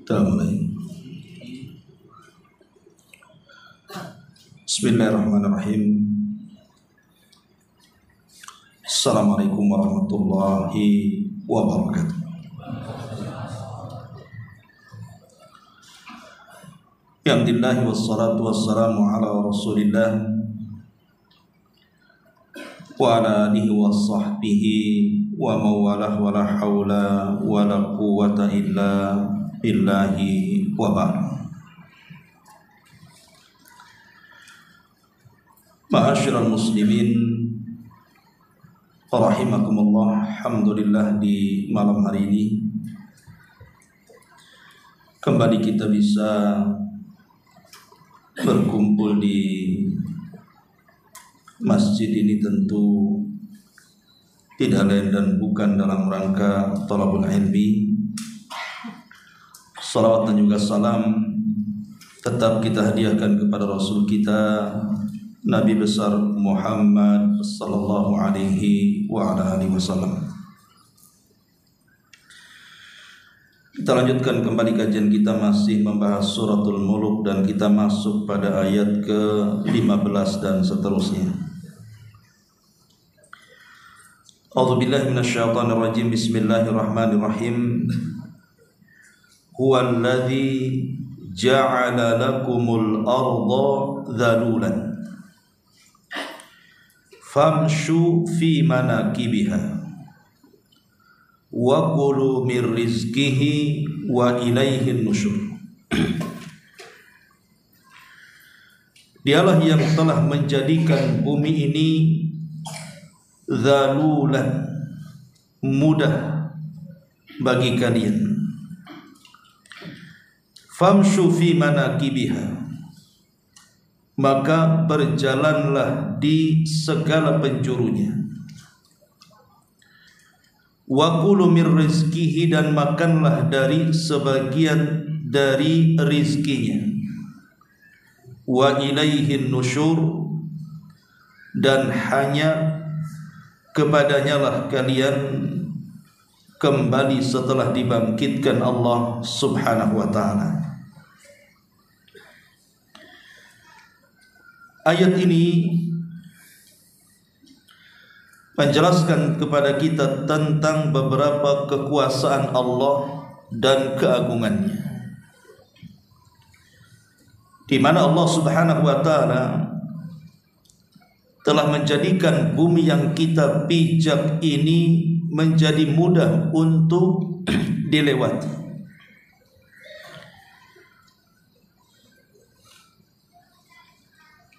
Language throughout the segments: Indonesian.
Kita mulai. Bismillahirrahmanirrahim. Assalamualaikum warahmatullahi wabarakatuh. Alhamdulillah wassalatu wassalamu ala Rasulillah wa ala alihi wa sahbihi wa mawalah wa la hawla wa la quwwata illa billahi wa ba'd. Ma'asyiral muslimin rahimakumullah, alhamdulillah di malam hari ini kembali kita bisa berkumpul di masjid ini tentu tidak lain dan bukan dalam rangka thalabul ilmi. Salawat dan juga salam tetap kita hadiahkan kepada Rasul kita Nabi besar Muhammad sallallahu alaihi wa ala alihi wasallam. Kita lanjutkan kembali kajian kita, masih membahas suratul Mulk dan kita masuk pada ayat ke-15 dan seterusnya. A'udzubillahi minasyaitonir rajim. Bismillahirrahmanirrahim. Huwallazi ja'ala lakumul arda dhalulan famshu fi manakibiha wa kulu mir rizqihi wa ilaihin nusyur. Dialah yang telah menjadikan bumi ini zalulan, mudah bagi kalian. Famshu fi manakibiha, maka berjalanlah di segala penjurunya. Wa kulu mir rizqihi, dan makanlah dari sebagian dari rizkinya. Wa ilaihin nusyur, dan hanya kepadanya lah kalian kembali setelah dibangkitkan Allah subhanahu wa ta'ala. Ayat ini menjelaskan kepada kita tentang beberapa kekuasaan Allah dan keagungannya, di mana Allah subhanahu wa ta'ala telah menjadikan bumi yang kita pijak ini menjadi mudah untuk dilewati.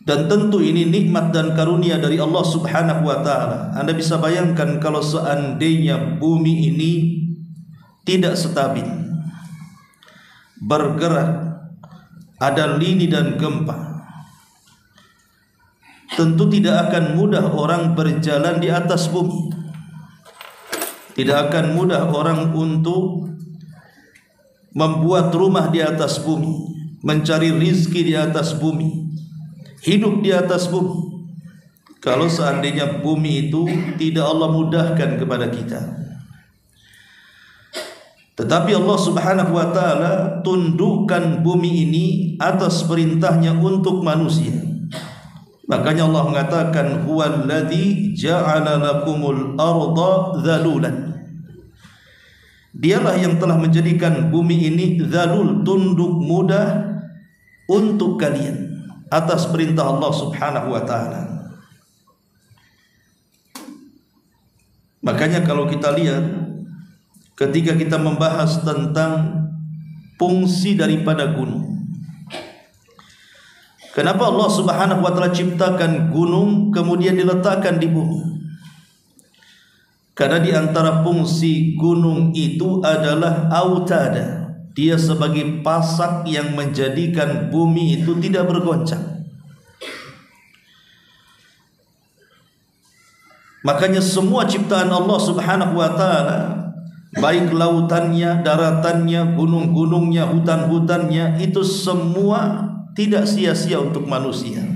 Dan tentu ini nikmat dan karunia dari Allah subhanahu wa ta'ala. Anda bisa bayangkan kalau seandainya bumi ini tidak stabil, bergerak, ada lini dan gempa, tentu tidak akan mudah orang berjalan di atas bumi. Tidak akan mudah orang untuk membuat rumah di atas bumi, mencari rizki di atas bumi, hidup di atas bumi, kalau seandainya bumi itu tidak Allah mudahkan kepada kita. Tetapi Allah subhanahu wa ta'ala tundukkan bumi ini atas perintahnya untuk manusia. Makanya Allah mengatakan huwallazi ja'ala lakumul arda dhalulan. Dialah yang telah menjadikan bumi ini dzalul, tunduk, mudah untuk kalian atas perintah Allah subhanahu wa ta'ala. Makanya kalau kita lihat ketika kita membahas tentang fungsi daripada gunung, kenapa Allah subhanahu wa ta'ala ciptakan gunung kemudian diletakkan di bumi? Karena di antara fungsi gunung itu adalah autada. Dia sebagai pasak yang menjadikan bumi itu tidak bergoncang. Makanya semua ciptaan Allah Subhanahu wa taala, baik lautannya, daratannya, gunung-gunungnya, hutan-hutannya, itu semua tidak sia-sia untuk manusia.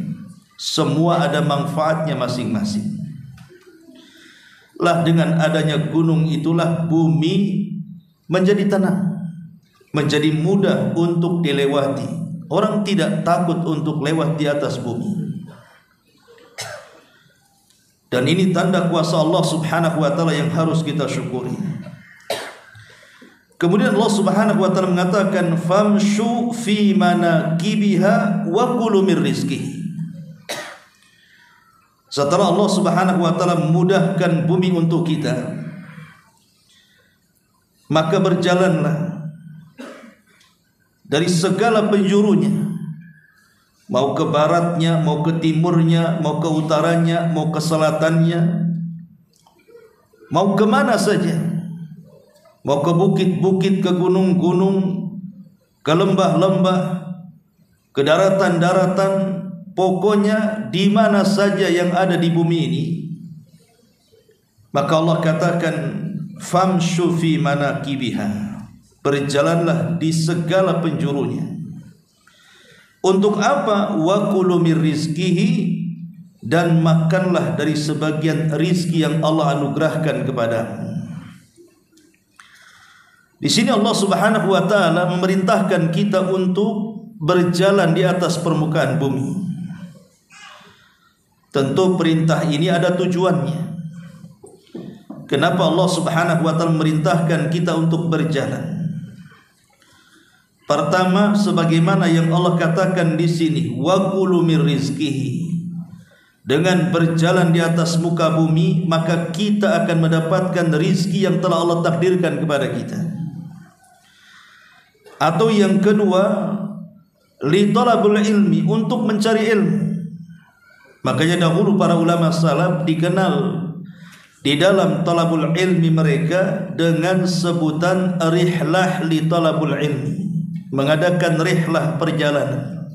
Semua ada manfaatnya masing-masing. Lah dengan adanya gunung itulah bumi menjadi tenang, menjadi mudah untuk dilewati. Orang tidak takut untuk lewat di atas bumi. Dan ini tanda kuasa Allah Subhanahu wa taala yang harus kita syukuri. Kemudian Allah Subhanahu wa taala mengatakan famshu fi manakibiha wa kulu min rizqihi. Setelah Allah Subhanahu wa taala memudahkan bumi untuk kita, maka berjalanlah dari segala penjurunya, mau ke baratnya, mau ke timurnya, mau ke utaranya, mau ke selatannya, mau ke mana saja, mau ke bukit-bukit, ke gunung-gunung, ke lembah-lembah, ke daratan-daratan, pokoknya di mana saja yang ada di bumi ini. Maka Allah katakan famshu fi manakibiha, berjalanlah di segala penjurunya. Untuk apa? Wa kulu mir rizqihi, dan makanlah dari sebagian rizki yang Allah anugerahkan kepadamu. Di sini Allah Subhanahu wa taala memerintahkan kita untuk berjalan di atas permukaan bumi. Tentu perintah ini ada tujuannya. Kenapa Allah Subhanahu wa taala memerintahkan kita untuk berjalan? Pertama, sebagaimana yang Allah katakan di sini, wa kulu mir rizqihi. Dengan berjalan di atas muka bumi, maka kita akan mendapatkan rizki yang telah Allah takdirkan kepada kita. Atau yang kedua, li talabul ilmi, untuk mencari ilmu. Makanya dahulu para ulama salaf dikenal di dalam talabul ilmi mereka dengan sebutan rihlah li talabul ilmi, mengadakan rihlah perjalanan.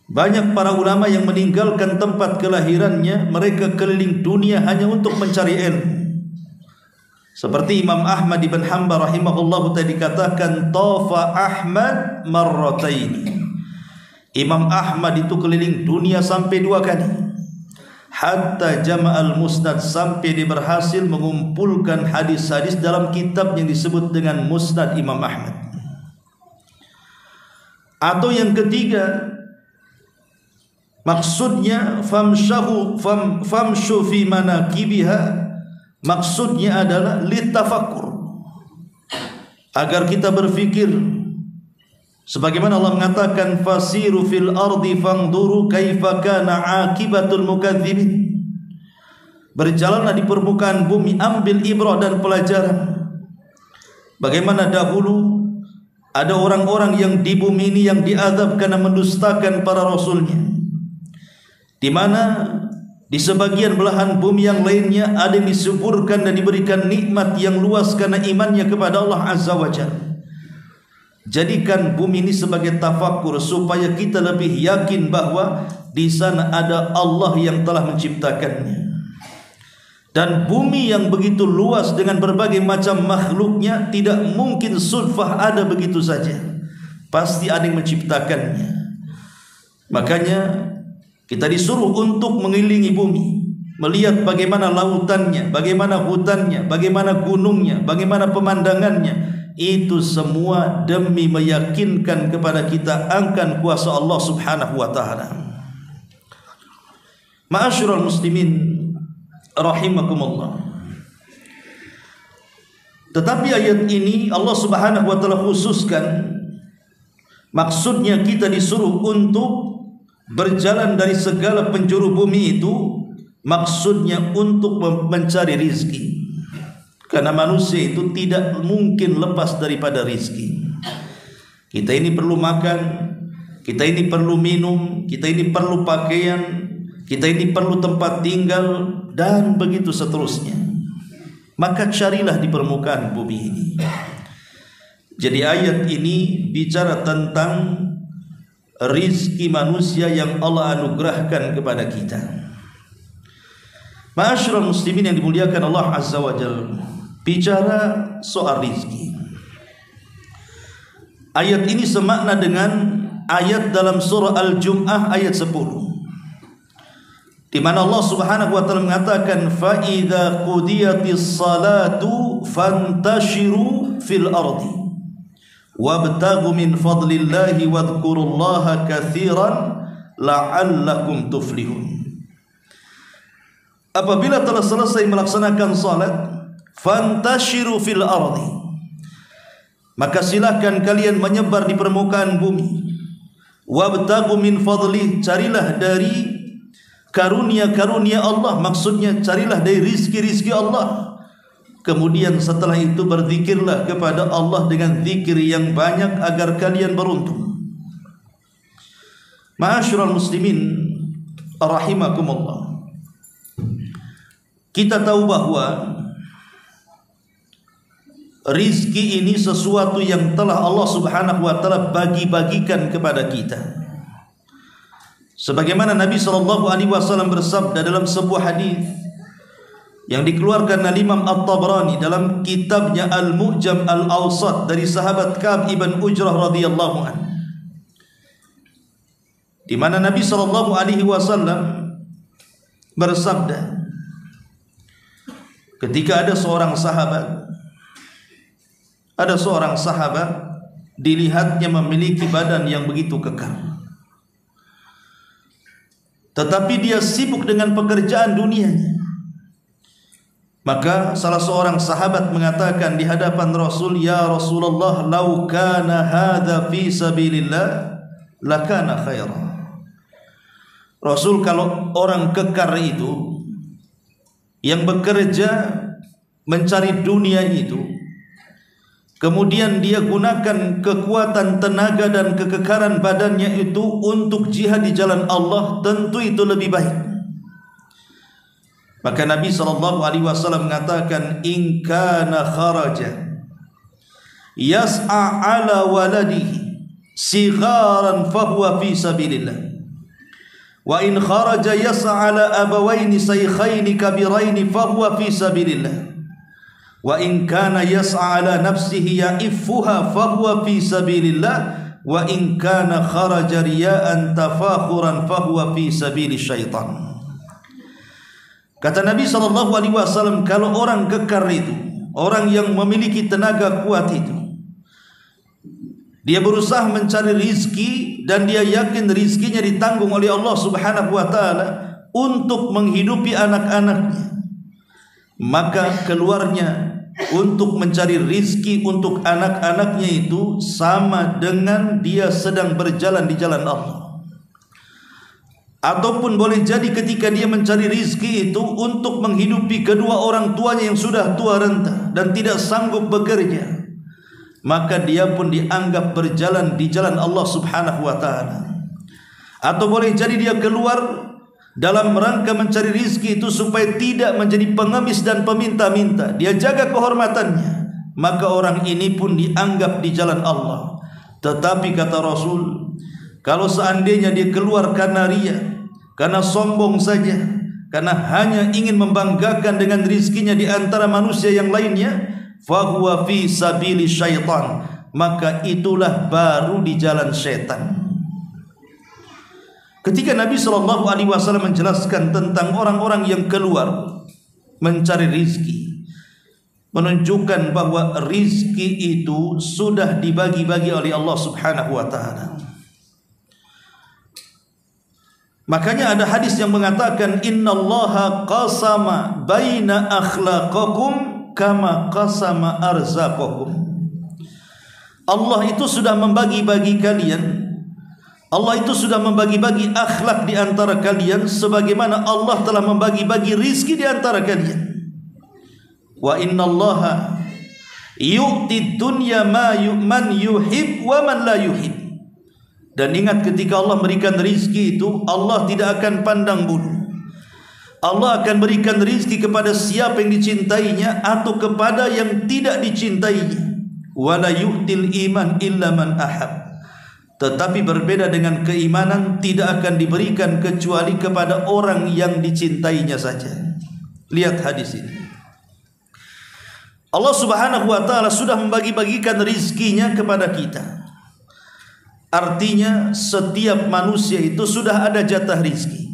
Banyak para ulama yang meninggalkan tempat kelahirannya, mereka keliling dunia hanya untuk mencari ilmu. Seperti Imam Ahmad ibn Hanbal rahimahullah tadi dikatakan tafa Ahmad marrataini. Imam Ahmad itu keliling dunia sampai 2 kali. Hatta jama'al musnad, sampai dia berhasil mengumpulkan hadis-hadis dalam kitab yang disebut dengan Musnad Imam Ahmad. Atau yang ketiga, maksudnya famshu fi manakibiha, maksudnya adalah litafakkur, agar kita berfikir. Sebagaimana Allah mengatakan fasiru fil ardi fangduru kaifa kana akibatul mukadzibin. Berjalanlah di permukaan bumi, ambil ibrah dan pelajaran. Bagaimana dahulu ada orang-orang yang di bumi ini yang diazab karena mendustakan para rasulnya, di mana di sebagian belahan bumi yang lainnya ada yang disuburkan dan diberikan nikmat yang luas karena imannya kepada Allah Azza wa Jalla. Jadikan bumi ini sebagai tafakkur supaya kita lebih yakin bahwa di sana ada Allah yang telah menciptakannya. Dan bumi yang begitu luas dengan berbagai macam makhluknya tidak mungkin sudfah ada begitu saja. Pasti ada yang menciptakannya. Makanya kita disuruh untuk mengelilingi bumi, melihat bagaimana lautannya, bagaimana hutannya, bagaimana gunungnya, bagaimana pemandangannya. Itu semua demi meyakinkan kepada kita akan kuasa Allah Subhanahu wa taala. Ma'asyiral muslimin rahimakumullah. Tetapi ayat ini Allah Subhanahu wa taala khususkan, maksudnya kita disuruh untuk berjalan dari segala penjuru bumi itu, maksudnya untuk mencari rizki. Karena manusia itu tidak mungkin lepas daripada rizki. Kita ini perlu makan, kita ini perlu minum, kita ini perlu pakaian, kita ini perlu tempat tinggal, dan begitu seterusnya. maka carilah di permukaan bumi ini. Jadi ayat ini bicara tentang rizki manusia yang Allah anugerahkan kepada kita. Ma'asyiral muslimin yang dimuliakan Allah Azza wa Jalla, bicara soal rizki. Ayat ini semakna dengan ayat dalam surah Al-Jum'ah ayat 10, di mana Allah Subhanahu wa taala mengatakan fa idza qudiyatis salatu fantashiru fil ardi wabtaghu min fadlillahi wadhkurullaha katsiran la'allakum tuflihun. Apabila telah selesai melaksanakan salat, fantashiru fil ardi, maka silakan kalian menyebar di permukaan bumi. Wabtaghu min fadlih, carilah dari karunia-karunia Allah, maksudnya carilah dari rizki-rizki Allah. Kemudian setelah itu berzikirlah kepada Allah dengan zikir yang banyak agar kalian beruntung. Ma'asyiral muslimin rahimakumullah, kita tahu bahwa rizki ini sesuatu yang telah Allah Subhanahu wa taala bagi-bagikan kepada kita. Sebagaimana Nabi SAW bersabda dalam sebuah hadis yang dikeluarkan oleh Imam At-Tabrani dalam kitabnya Al-Mu'jam Al-Awsat dari sahabat Ka'ab ibn Ujrah radhiyallahu anhu, di mana Nabi SAW bersabda, ketika ada seorang sahabat dilihatnya memiliki badan yang begitu kekar, tetapi dia sibuk dengan pekerjaan dunianya. Maka salah seorang sahabat mengatakan di hadapan Rasul, "Ya Rasulullah, lau kana hadza fi sabilillah lakana khairan." Rasul, kalau orang kekar itu yang bekerja mencari dunia itu, kemudian dia gunakan kekuatan tenaga dan kekekaran badannya itu untuk jihad di jalan Allah, tentu itu lebih baik. Maka Nabi SAW mengatakan, in kana kharaja yas'a ala waladihi sigharan fahuwa fi sabilillah, wa in kharaja yas'a ala abawaini shaykhaini kabiraini fahuwa fi sabilillah, wa in kana yas'a ala nafsihi ya'iffuha fahuwa fi sabilillah, wa in kana kharaja riya'an tafakhuran fahuwa fi sabili syaitan. Kata Nabi SAW, kalau orang kekar itu, orang yang memiliki tenaga kuat itu, dia berusaha mencari rizki dan dia yakin rizkinya ditanggung oleh Allah Subhanahu wa taala untuk menghidupi anak-anaknya, maka keluarnya untuk mencari rizki untuk anak-anaknya itu sama dengan dia sedang berjalan di jalan Allah. Ataupun boleh jadi ketika dia mencari rizki itu untuk menghidupi kedua orang tuanya yang sudah tua renta dan tidak sanggup bekerja, maka dia pun dianggap berjalan di jalan Allah Subhanahu wa taala. Atau boleh jadi dia keluar dalam rangka mencari rizki itu supaya tidak menjadi pengemis dan peminta-minta, dia jaga kehormatannya, maka orang ini pun dianggap di jalan Allah. Tetapi kata Rasul, kalau seandainya dia keluar karena riya, karena sombong saja, karena hanya ingin membanggakan dengan rizkinya di antara manusia yang lainnya, fahuwa fi sabili syaitan, maka itulah baru di jalan syaitan. Ketika Nabi SAW menjelaskan tentang orang-orang yang keluar mencari rizki, menunjukkan bahwa rizki itu sudah dibagi-bagi oleh Allah Subhanahu wa ta'ala. Makanya ada hadis yang mengatakan, innallaha qasama baina akhlaqakum kama qasama arzaqakum. Allah itu sudah membagi-bagi kalian, Allah itu sudah membagi-bagi akhlak di antara kalian sebagaimana Allah telah membagi-bagi rizki di antara kalian. Wa innallaha yu'ti dunya man yuhib wa man la yuhib. Dan ingat, ketika Allah memberikan rizki itu, Allah tidak akan pandang bulu. Allah akan berikan rizki kepada siapa yang dicintainya atau kepada yang tidak dicintainya. Wala yu'til iman illa man ahab. Tetapi berbeda dengan keimanan, tidak akan diberikan kecuali kepada orang yang dicintainya saja. Lihat hadis ini. Allah Subhanahu wa ta'ala sudah membagi-bagikan rizkinya kepada kita. Artinya setiap manusia itu sudah ada jatah rizki.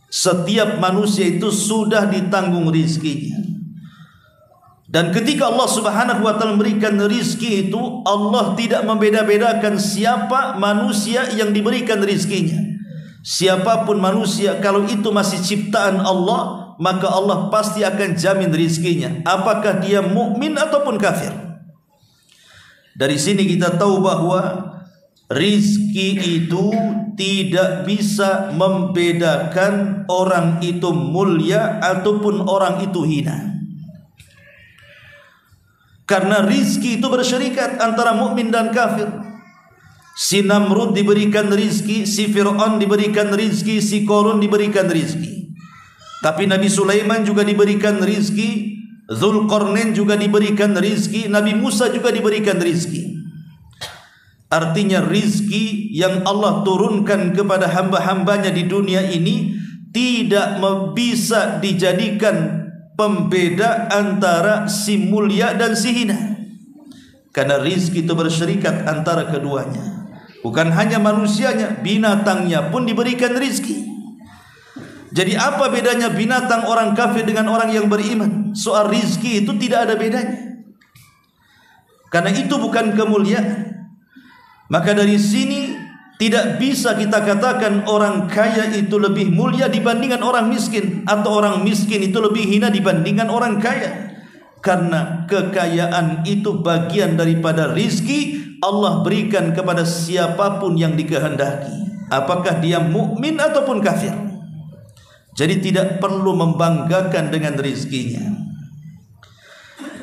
Setiap manusia itu sudah ditanggung rizkinya. Dan ketika Allah Subhanahu wa ta'ala memberikan rizki itu, Allah tidak membeda-bedakan siapa manusia yang diberikan rizkinya. Siapapun manusia, kalau itu masih ciptaan Allah, maka Allah pasti akan jamin rizkinya, apakah dia mukmin ataupun kafir. Dari sini kita tahu bahwa rizki itu tidak bisa membedakan orang itu mulia ataupun orang itu hina. Karena rizki itu bersyarikat antara mukmin dan kafir. Si Namrud diberikan rizki, si Fir'aun diberikan rizki, si Qarun diberikan rizki. Tapi Nabi Sulaiman juga diberikan rizki, Dzulqarnain juga diberikan rizki, Nabi Musa juga diberikan rizki. Artinya rizki yang Allah turunkan kepada hamba-hambanya di dunia ini tidak bisa dijadikan pembeda antara si mulia dan si hina. Karena rizki itu bersyarikat antara keduanya. Bukan hanya manusianya, binatangnya pun diberikan rizki. Jadi apa bedanya binatang orang kafir dengan orang yang beriman? Soal rizki itu tidak ada bedanya. Karena itu bukan kemuliaan. Maka dari sini tidak bisa kita katakan orang kaya itu lebih mulia dibandingkan orang miskin, atau orang miskin itu lebih hina dibandingkan orang kaya. Karena kekayaan itu bagian daripada rizki Allah berikan kepada siapapun yang dikehendaki, apakah dia mukmin ataupun kafir. Jadi tidak perlu membanggakan dengan rizkinya.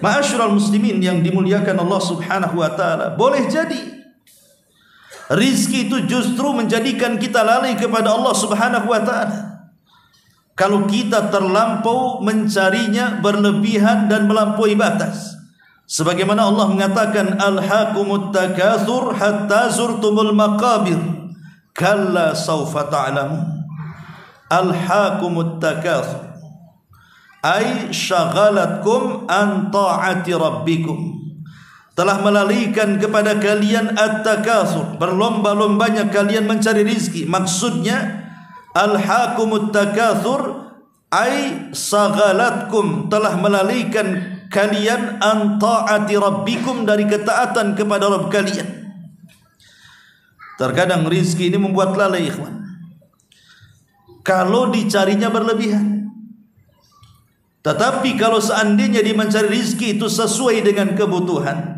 Ma'asyiral muslimin yang dimuliakan Allah Subhanahu wa ta'ala, boleh jadi rizki itu justru menjadikan kita lalai kepada Allah Subhanahu wa ta'ala. Kalau kita terlampau mencarinya berlebihan dan melampaui batas. Sebagaimana Allah mengatakan, Alhaakumut takatsur hatta zurtumul maqabir kalla sawfa ta'lamun. Alhaakumut takatsur ay syaghalatkum an ta'ati rabbikum. Telah melalaikan kepada kalian at-takatsur, berlomba-lombanya kalian mencari rizki. Maksudnya alhaakumut takatsur ay saghalatkum, telah melalaikan kalian an ta'ati rabbikum, dari ketaatan kepada Rabb kalian. Terkadang rizki ini membuat lalai, ikhwan, kalau dicarinya berlebihan. Tetapi kalau seandainya dia mencari rizki itu sesuai dengan kebutuhan,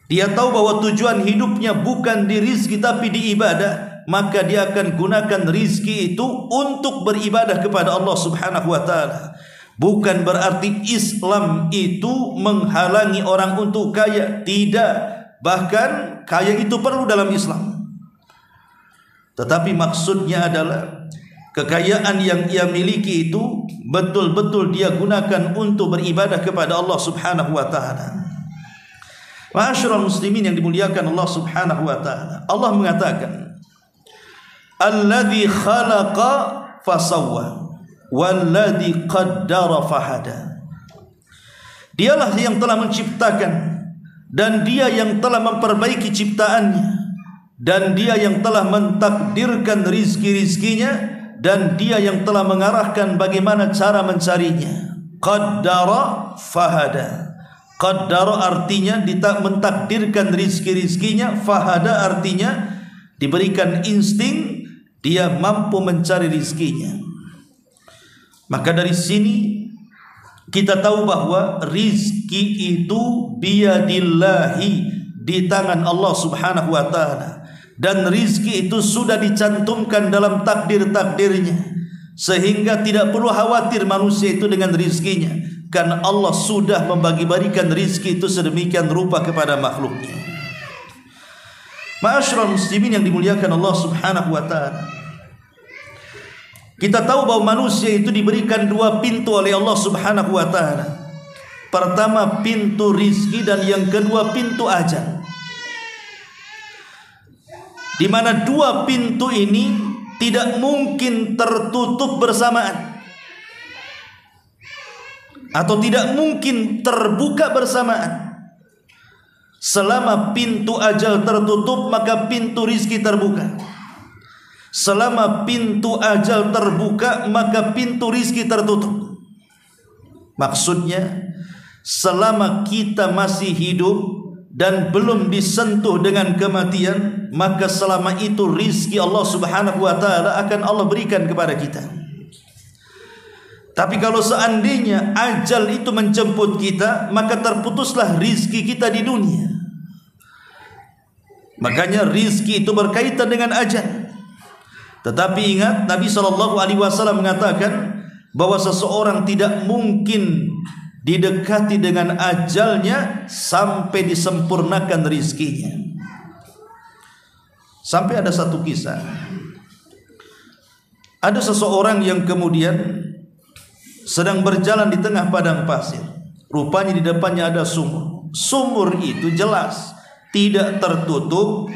dia tahu bahwa tujuan hidupnya bukan di rizki tapi di ibadah, maka dia akan gunakan rizki itu untuk beribadah kepada Allah Subhanahu wa ta'ala. Bukan berarti Islam itu menghalangi orang untuk kaya, tidak. Bahkan kaya itu perlu dalam Islam. Tetapi maksudnya adalah kekayaan yang ia miliki itu betul-betul dia gunakan untuk beribadah kepada Allah Subhanahu wa ta'ala. Ma'asyiral muslimin yang dimuliakan Allah Subhanahu wa ta'ala, Allah mengatakan, Alladzi khalaqa fasawwa walladzi qaddara fahada. Dialah yang telah menciptakan, dan dia yang telah memperbaiki ciptaannya, dan dia yang telah mentakdirkan rizki-rizkinya, dan dia yang telah mengarahkan bagaimana cara mencarinya. Qaddara fahada. Qaddara artinya mentakdirkan rizki-rizkinya, fahada artinya diberikan insting, dia mampu mencari rizkinya. Maka dari sini kita tahu bahwa rizki itu biyadillahi, di tangan Allah Subhanahu wa ta'ala. Dan rizki itu sudah dicantumkan dalam takdir-takdirnya, sehingga tidak perlu khawatir manusia itu dengan rizkinya, karena Allah sudah membagi-bagikan rizki itu sedemikian rupa kepada makhluknya. Ma'asyiral muslimin yang dimuliakan Allah Subhanahu wa ta'ala, Kita tahu bahwa manusia itu diberikan dua pintu oleh Allah Subhanahu wa taala. Pertama pintu rizki dan yang kedua pintu ajal. Di mana dua pintu ini tidak mungkin tertutup bersamaan atau tidak mungkin terbuka bersamaan. Selama pintu ajal tertutup, maka pintu rizki terbuka. Selama pintu ajal terbuka, maka pintu rizki tertutup. Maksudnya, selama kita masih hidup dan belum disentuh dengan kematian, maka selama itu rizki Allah Subhanahu wa taala akan Allah berikan kepada kita. Tapi kalau seandainya ajal itu menjemput kita, maka terputuslah rizki kita di dunia. Makanya rizki itu berkaitan dengan ajal. Tetapi ingat, Nabi SAW mengatakan bahwa seseorang tidak mungkin didekati dengan ajalnya sampai disempurnakan rizkinya. Sampai ada satu kisah. Ada seseorang yang kemudian sedang berjalan di tengah padang pasir. Rupanya di depannya ada sumur. Sumur itu jelas tidak tertutup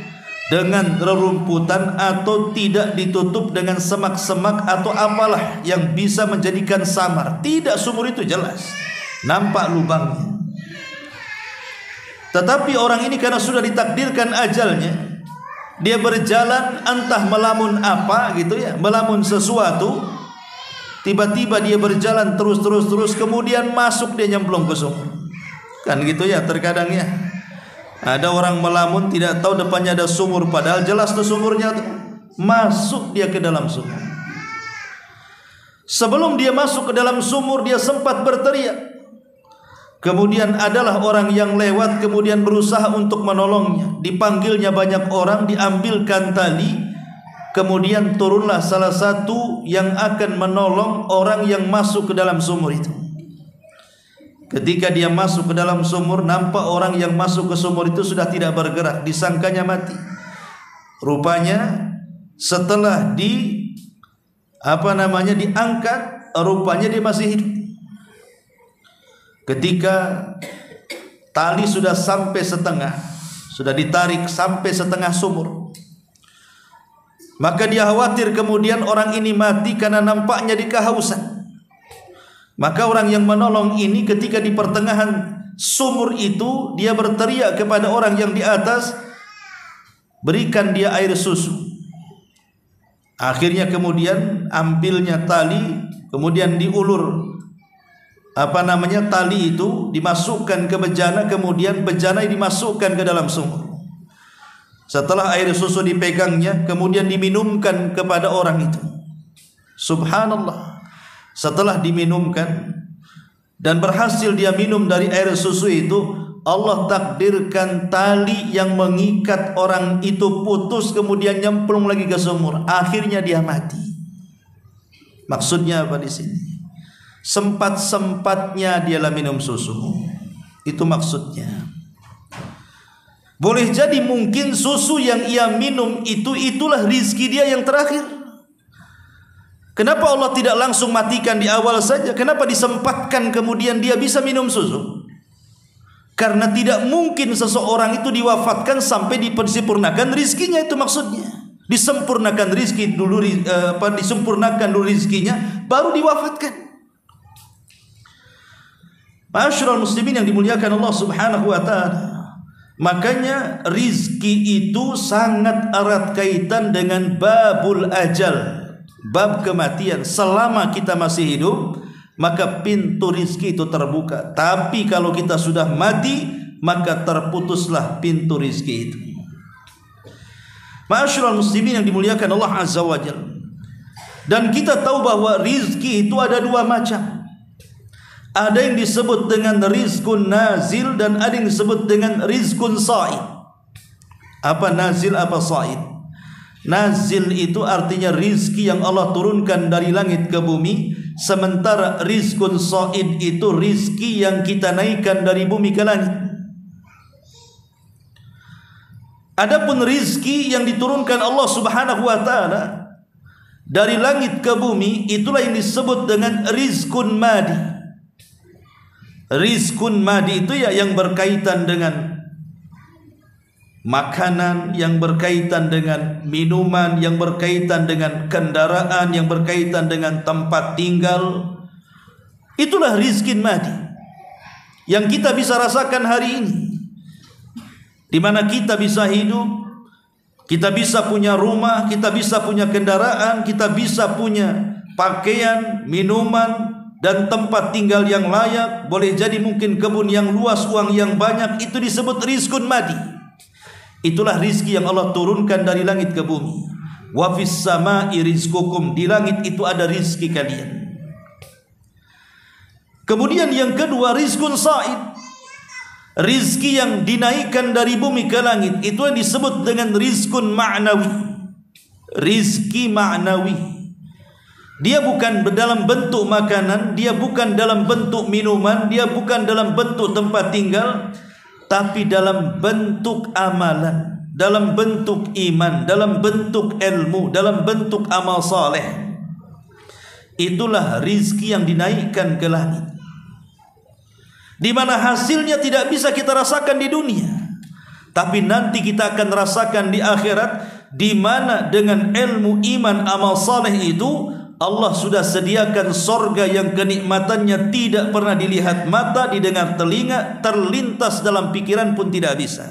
dengan rerumputan atau tidak ditutup dengan semak-semak atau apalah yang bisa menjadikan samar. Tidak, sumur itu jelas nampak lubangnya. Tetapi orang ini karena sudah ditakdirkan ajalnya, dia berjalan entah melamun apa gitu ya, melamun sesuatu. Tiba-tiba dia berjalan terus, kemudian masuk, dia nyemplung ke sumur. Kan gitu ya terkadang ya. Ada orang melamun tidak tahu depannya ada sumur, padahal jelas tuh sumurnya tuh. Masuk dia ke dalam sumur. Sebelum dia masuk ke dalam sumur, dia sempat berteriak. Kemudian adalah orang yang lewat kemudian berusaha untuk menolongnya. Dipanggilnya banyak orang, diambilkan tali. Kemudian turunlah salah satu yang akan menolong orang yang masuk ke dalam sumur itu. Ketika dia masuk ke dalam sumur, nampak orang yang masuk ke sumur itu sudah tidak bergerak, disangkanya mati. Rupanya setelah diangkat, rupanya dia masih hidup. Ketika tali sudah sampai setengah, sudah ditarik sampai setengah sumur, maka dia khawatir kemudian orang ini mati karena nampaknya dikehausan. Maka orang yang menolong ini ketika di pertengahan sumur itu, dia berteriak kepada orang yang di atas, berikan dia air susu. Akhirnya kemudian ambilnya tali, kemudian diulur tali itu dimasukkan ke bejana, kemudian bejana dimasukkan ke dalam sumur. Setelah air susu dipegangnya, kemudian diminumkan kepada orang itu. Subhanallah. Setelah diminumkan dan berhasil dia minum dari air susu itu, Allah takdirkan tali yang mengikat orang itu putus, kemudian nyemplung lagi ke sumur. Akhirnya dia mati. Maksudnya apa di sini? Sempat-sempatnya dia minum susu. Itu maksudnya. Boleh jadi mungkin susu yang ia minum itulah rizki dia yang terakhir. Kenapa Allah tidak langsung matikan di awal saja? Kenapa disempatkan kemudian dia bisa minum susu? Karena tidak mungkin seseorang itu diwafatkan sampai disempurnakan rizkinya, itu maksudnya. Disempurnakan rizki dulu, disempurnakan dulu rizkinya, baru diwafatkan. Ma'asyiral muslimin yang dimuliakan Allah Subhanahu wa taala. Makanya rizki itu sangat erat kaitan dengan babul ajal, bab kematian. Selama kita masih hidup, maka pintu rizki itu terbuka. Tapi kalau kita sudah mati, maka terputuslah pintu rizki itu. Ma'asyiral muslimin yang dimuliakan Allah Azza wa Jalla. Dan kita tahu bahwa rizki itu ada dua macam. Ada yang disebut dengan rizkun nazil dan ada yang disebut dengan rizkun sa'id. Apa nazil, apa sa'id? Nazil itu artinya rizki yang Allah turunkan dari langit ke bumi. Sementara rizkun sa'id itu rizki yang kita naikkan dari bumi ke langit. Adapun rizki yang diturunkan Allah Subhanahu wa ta'ala, dari langit ke bumi, itulah yang disebut dengan rizkun madi. Rizkun madi itu ya yang berkaitan dengan makanan, yang berkaitan dengan minuman, yang berkaitan dengan kendaraan, yang berkaitan dengan tempat tinggal. Itulah rizkin madi yang kita bisa rasakan hari ini, di mana kita bisa hidup, kita bisa punya rumah, kita bisa punya kendaraan, kita bisa punya pakaian, minuman, dan tempat tinggal yang layak. Boleh jadi mungkin kebun yang luas, uang yang banyak. Itu disebut rizkun madi. Itulah rizki yang Allah turunkan dari langit ke bumi. Wa fis sama'i rizqukum, di langit itu ada rizki kalian. Kemudian yang kedua, rizkun sa'id, rizki yang dinaikkan dari bumi ke langit. Itu yang disebut dengan rizkun ma'nawi. Rizki ma'nawi, dia bukan dalam bentuk makanan, dia bukan dalam bentuk minuman, dia bukan dalam bentuk tempat tinggal, tapi dalam bentuk amalan, dalam bentuk iman, dalam bentuk ilmu, dalam bentuk amal saleh. Itulah rizki yang dinaikkan ke langit, di mana hasilnya tidak bisa kita rasakan di dunia, tapi nanti kita akan rasakan di akhirat, di mana dengan ilmu, iman, amal saleh itu Allah sudah sediakan sorga yang kenikmatannya tidak pernah dilihat mata, didengar telinga, terlintas dalam pikiran pun tidak bisa.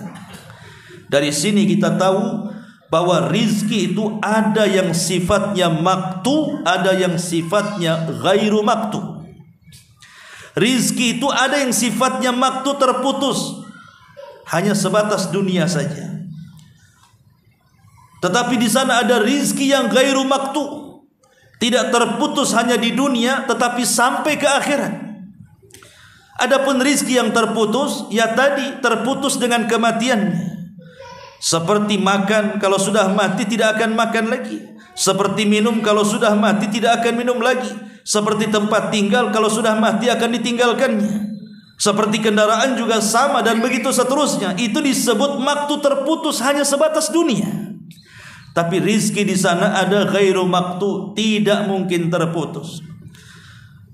Dari sini kita tahu bahwa rizki itu ada yang sifatnya maktu, ada yang sifatnya ghairu maktu. Rizki itu ada yang sifatnya maktu, terputus, hanya sebatas dunia saja. Tetapi di sana ada rizki yang ghairu maktu, tidak terputus hanya di dunia, tetapi sampai ke akhirat. Adapun rizki yang terputus, ya tadi terputus dengan kematiannya. Seperti makan, kalau sudah mati tidak akan makan lagi. Seperti minum, kalau sudah mati tidak akan minum lagi. Seperti tempat tinggal, kalau sudah mati akan ditinggalkannya. Seperti kendaraan juga sama, dan begitu seterusnya. Itu disebut maktu terputus, hanya sebatas dunia. Tapi rizki di sana ada ghairu maktu, tidak mungkin terputus.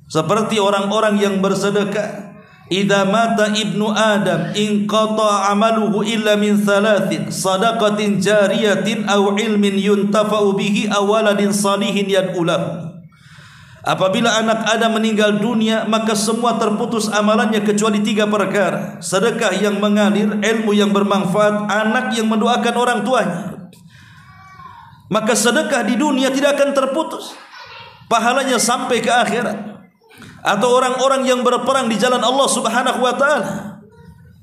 Seperti orang-orang yang bersedekah, idza mata ibnu adam inqata amaluhu illa min thalathin, sadaqatin jariyatin aw ilmin yuntafa'u bihi aw waladin salihin yad'ulahu. Apabila anak Adam meninggal dunia, maka semua terputus amalannya kecuali 3 perkara: sedekah yang mengalir, ilmu yang bermanfaat, anak yang mendoakan orang tuanya. Maka sedekah di dunia tidak akan terputus, pahalanya sampai ke akhirat. Atau orang-orang yang berperang di jalan Allah Subhanahu wa taala,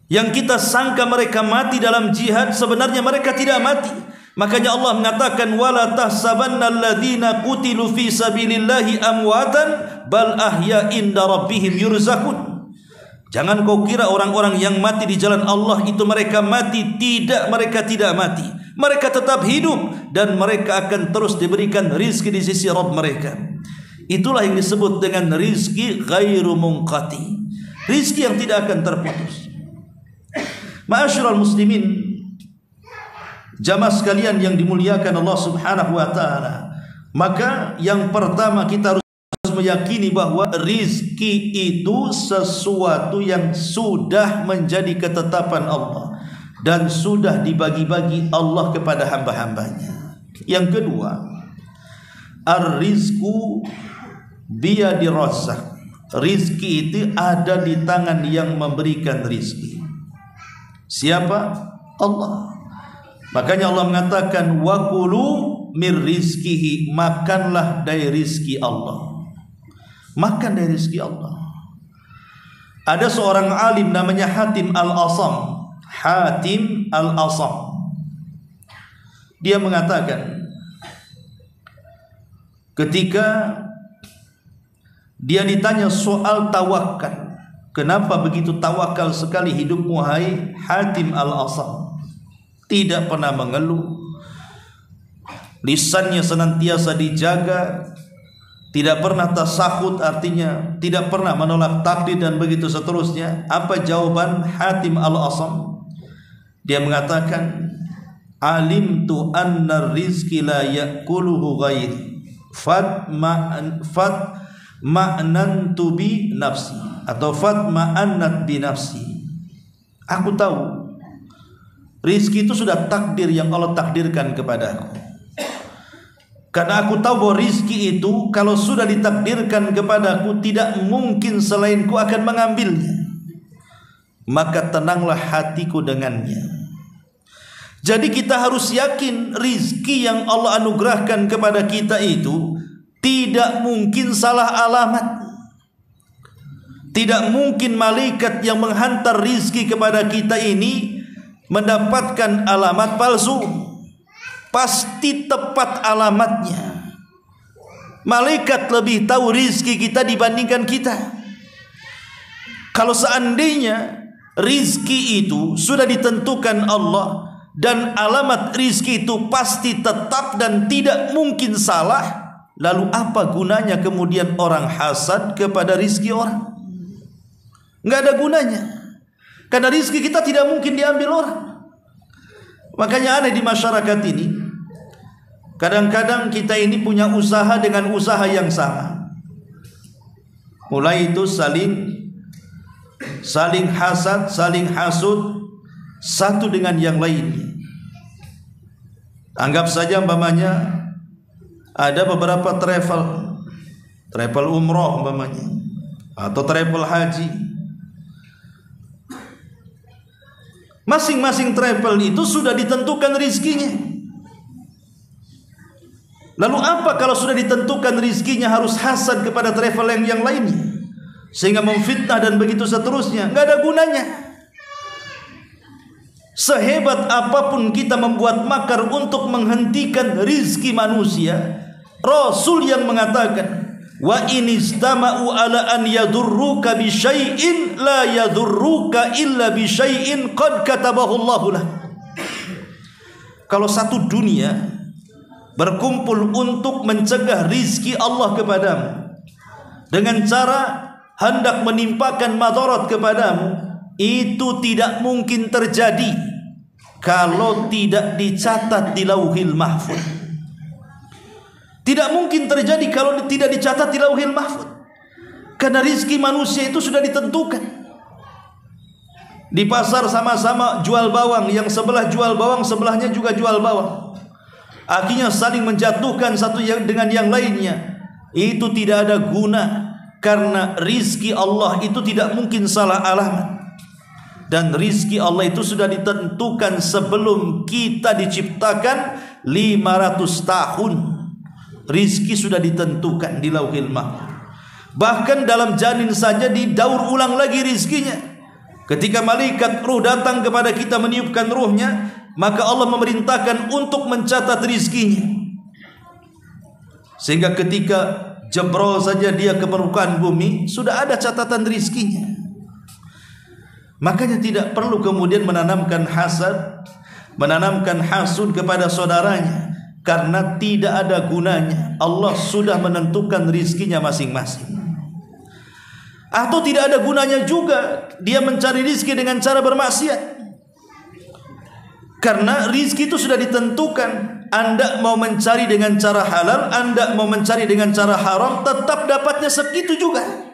yang kita sangka mereka mati dalam jihad, sebenarnya mereka tidak mati. Makanya Allah mengatakan, wala tahsabanna alladziina qutilu fi sabilillahi amwatan bal ahya inda rabbihim yurzaqun. Jangan kau kira orang-orang yang mati di jalan Allah itu mereka mati. Tidak, mereka tidak mati. Mereka tetap hidup dan mereka akan terus diberikan rizki di sisi Rabb mereka. Itulah yang disebut dengan rizki ghairu munqati, rizki yang tidak akan terputus. Ma'asyiral muslimin, jamaah sekalian yang dimuliakan Allah Subhanahu wa taala, maka yang pertama kita harus meyakini bahwa rizki itu sesuatu yang sudah menjadi ketetapan Allah dan sudah dibagi-bagi Allah kepada hamba-hambanya. Yang kedua, ar-rizku biyadi razzaq, rizki itu ada di tangan yang memberikan rizki. Siapa? Allah. Makanya Allah mengatakan, wa kulu mir rizkihi, makanlah dari rizki Allah. Makan dari rizki Allah. Ada seorang alim namanya Hatim al-Asam. Hatim al-Asam, dia mengatakan, ketika dia ditanya soal tawakal, kenapa begitu tawakal sekali hidupmu hai Hatim al-Asam? Tidak pernah mengeluh, lisannya senantiasa dijaga, tidak pernah tasahud, artinya tidak pernah menolak takdir dan begitu seterusnya. Apa jawaban Hatim al-Asam? Dia mengatakan, alimtu anna rizki la yakuluhu ghairi. fatma'nantu bi nafsi atau fatma'annat bi nafsi. Aku tahu rizki itu sudah takdir yang Allah takdirkan kepadaku. Karena aku tahu bahwa rizki itu kalau sudah ditakdirkan kepadaku, tidak mungkin selainku akan mengambilnya. Maka tenanglah hatiku dengannya. Jadi kita harus yakin rizki yang Allah anugerahkan kepada kita itu tidak mungkin salah alamat. Tidak mungkin malaikat yang menghantar rizki kepada kita ini mendapatkan alamat palsu. Pasti tepat alamatnya. Malaikat lebih tahu rizki kita dibandingkan kita. Kalau seandainya rizki itu sudah ditentukan Allah dan alamat rizki itu pasti tetap dan tidak mungkin salah, lalu apa gunanya kemudian orang hasad kepada rizki orang? Nggak ada gunanya. Karena rizki kita tidak mungkin diambil orang. Makanya aneh di masyarakat ini, kadang-kadang kita ini punya usaha dengan usaha yang sama. Mulai itu saling hasad, saling hasud satu dengan yang lainnya. Anggap saja umpamanya ada beberapa travel umroh umpamanya, atau travel haji. Masing-masing travel itu sudah ditentukan rizkinya. Lalu apa kalau sudah ditentukan rizkinya harus hasad kepada travel yang lainnya, sehingga memfitnah dan begitu seterusnya? Nggak ada gunanya. Sehebat apapun kita membuat makar untuk menghentikan rizki manusia, Rasul yang mengatakan, wa in istama'u ala an yadurruka bi syai'in la yadurruka illa bi syai'in qad katabahu Allahu lah. Kalau satu dunia berkumpul untuk mencegah rizki Allah kepadamu dengan cara hendak menimpakan madarat kepadamu, itu tidak mungkin terjadi kalau tidak dicatat di Lauhil Mahfuz. Tidak mungkin terjadi kalau tidak dicatat di Lauhil Mahfuz. Karena rizki manusia itu sudah ditentukan. Di pasar sama-sama jual bawang, yang sebelah jual bawang, sebelahnya juga jual bawang. Akhirnya saling menjatuhkan satu yang dengan yang lainnya. Itu tidak ada guna, karena rizki Allah itu tidak mungkin salah alamat. Dan rizki Allah itu sudah ditentukan sebelum kita diciptakan 500 tahun. Rizki sudah ditentukan di Lauhil Mahfuz. Bahkan dalam janin saja didaur ulang lagi rizkinya. Ketika malaikat ruh datang kepada kita meniupkan ruhnya, maka Allah memerintahkan untuk mencatat rizkinya. Sehingga ketika jebrol saja dia ke permukaan bumi, sudah ada catatan rizkinya. Makanya tidak perlu kemudian menanamkan hasad, menanamkan hasud kepada saudaranya, karena tidak ada gunanya. Allah sudah menentukan rizkinya masing-masing. Atau tidak ada gunanya juga dia mencari rizki dengan cara bermaksiat, karena rizki itu sudah ditentukan. Anda mau mencari dengan cara halal, Anda mau mencari dengan cara haram, tetap dapatnya segitu juga.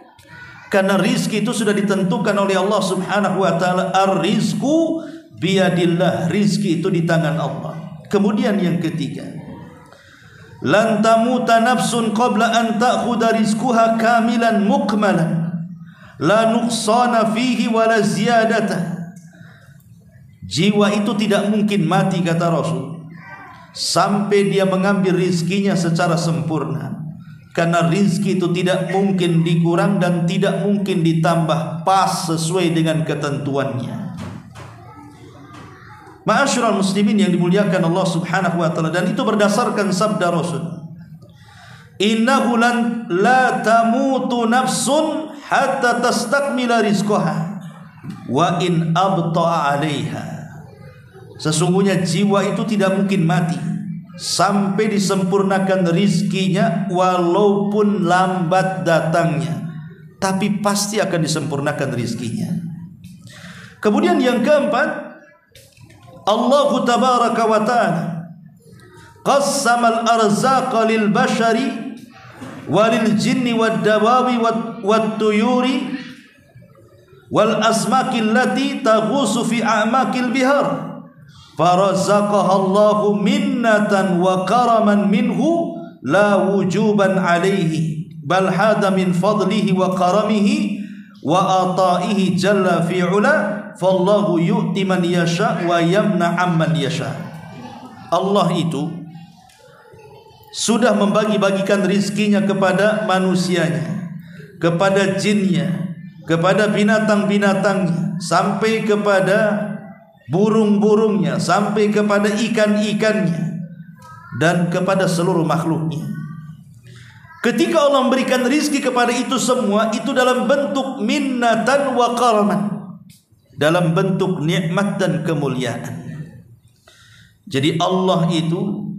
Karena rizki itu sudah ditentukan oleh Allah subhanahu wa ta'ala. Ar-rizku biyadillah. Rizki itu di tangan Allah. Kemudian yang ketiga, lan tamuta nafsun qabla an ta'khudha rizquha kamilan mukmalan la nuqsana fihi wala ziyadata. Jiwa itu tidak mungkin mati, kata Rasul, sampai dia mengambil rizkinya secara sempurna. Karena rizki itu tidak mungkin dikurang dan tidak mungkin ditambah, pas sesuai dengan ketentuannya. Ma'asyiral muslimin yang dimuliakan Allah subhanahu wa ta'ala, dan itu berdasarkan sabda Rasul, innahu la tamutu nafsun hatta tastakmila rizqaha wa in abta'a 'alaiha. Sesungguhnya jiwa itu tidak mungkin mati sampai disempurnakan rizkinya, walaupun lambat datangnya, tapi pasti akan disempurnakan rizkinya. Kemudian yang keempat, Allah tabaraka wa ta'ala qassama al-arzaqa lil bashari walil jinni wad dawabi wat tuyuri wal asmakil lati taghusu fi a'makil bihar farazaqaha Allahu minnatan wa karaman minhu la wujuban alaihi bal hada min fadlihi wa karamihi wa ataihi jalla fi'ula fallahu yu'ti man yasha wa yamna amman yasha. Allah itu sudah membagi-bagikan rizkinya kepada manusianya, kepada jinnya, kepada binatang-binatangnya, sampai kepada burung-burungnya, sampai kepada ikan-ikannya, dan kepada seluruh makhluknya. Ketika Allah memberikan rizki kepada itu semua, itu dalam bentuk minnatan wa karaman, dalam bentuk nikmat dan kemuliaan. Jadi Allah itu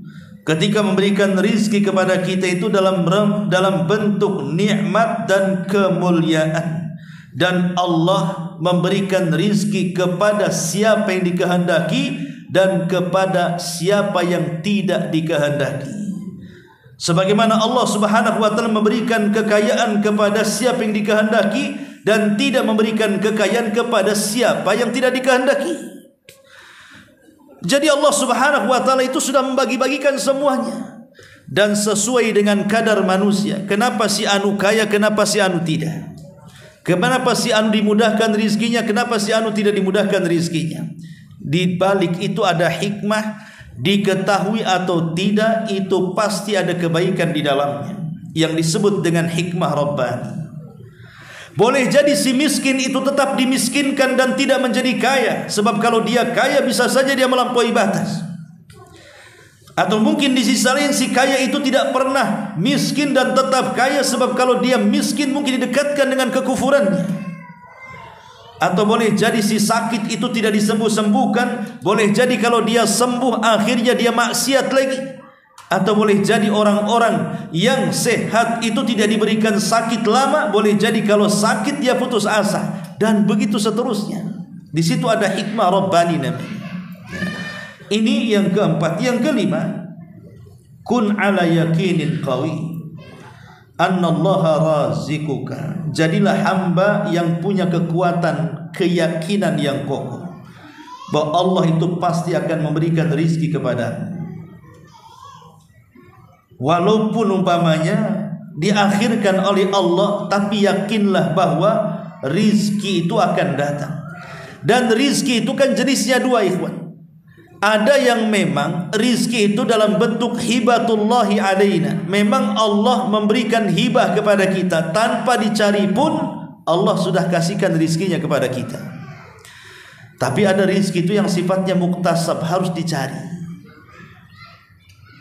ketika memberikan rizki kepada kita itu dalam bentuk nikmat dan kemuliaan. Dan Allah memberikan rizki kepada siapa yang dikehendaki dan kepada siapa yang tidak dikehendaki. Sebagaimana Allah Subhanahu wa taala memberikan kekayaan kepada siapa yang dikehendaki dan tidak memberikan kekayaan kepada siapa yang tidak dikehendaki. Jadi Allah Subhanahu wa taala itu sudah membagi-bagikan semuanya dan sesuai dengan kadar manusia. Kenapa si anu kaya, kenapa si anu tidak? Kenapa si anu dimudahkan rizkinya, kenapa si anu tidak dimudahkan rizkinya? Di balik itu ada hikmah, diketahui atau tidak itu pasti ada kebaikan di dalamnya yang disebut dengan hikmah Rabbani. Boleh jadi si miskin itu tetap dimiskinkan dan tidak menjadi kaya, sebab kalau dia kaya bisa saja dia melampaui batas. Atau mungkin di sisi lain si kaya itu tidak pernah miskin dan tetap kaya, sebab kalau dia miskin mungkin didekatkan dengan kekufurannya. Atau boleh jadi si sakit itu tidak disembuh-sembuhkan, boleh jadi kalau dia sembuh akhirnya dia maksiat lagi. Atau boleh jadi orang-orang yang sehat itu tidak diberikan sakit lama, boleh jadi kalau sakit dia putus asa, dan begitu seterusnya. Di situ ada hikmah Rabbani namanya. Ini yang keempat. Yang kelima, kun ala yakinin qawi annallaha razikuka. Jadilah hamba yang punya kekuatan keyakinan yang kokoh bahwa Allah itu pasti akan memberikan rizki kepadamu. Walaupun umpamanya diakhirkan oleh Allah, tapi yakinlah bahwa rizki itu akan datang. Dan rizki itu kan jenisnya dua, ikhwan. Ada yang memang rizki itu dalam bentuk hibatullahi alaina. Memang Allah memberikan hibah kepada kita, tanpa dicari pun Allah sudah kasihkan rizkinya kepada kita. Tapi ada rizki itu yang sifatnya muktasab, harus dicari.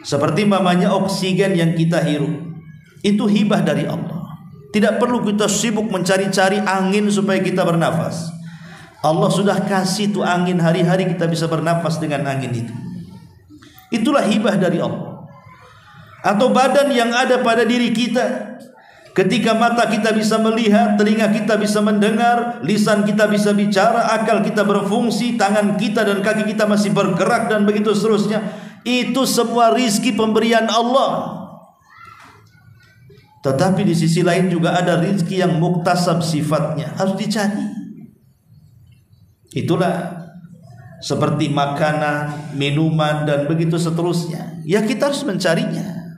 Seperti mamanya oksigen yang kita hirup, itu hibah dari Allah. Tidak perlu kita sibuk mencari-cari angin supaya kita bernafas. Allah sudah kasih itu angin, hari-hari kita bisa bernafas dengan angin itu. Itulah hibah dari Allah. Atau badan yang ada pada diri kita, ketika mata kita bisa melihat, telinga kita bisa mendengar, lisan kita bisa bicara, akal kita berfungsi, tangan kita dan kaki kita masih bergerak, dan begitu seterusnya. Itu semua rizki pemberian Allah. Tetapi di sisi lain juga ada rizki yang muktasab sifatnya, harus dicari. Itulah seperti makanan, minuman, dan begitu seterusnya. Ya kita harus mencarinya.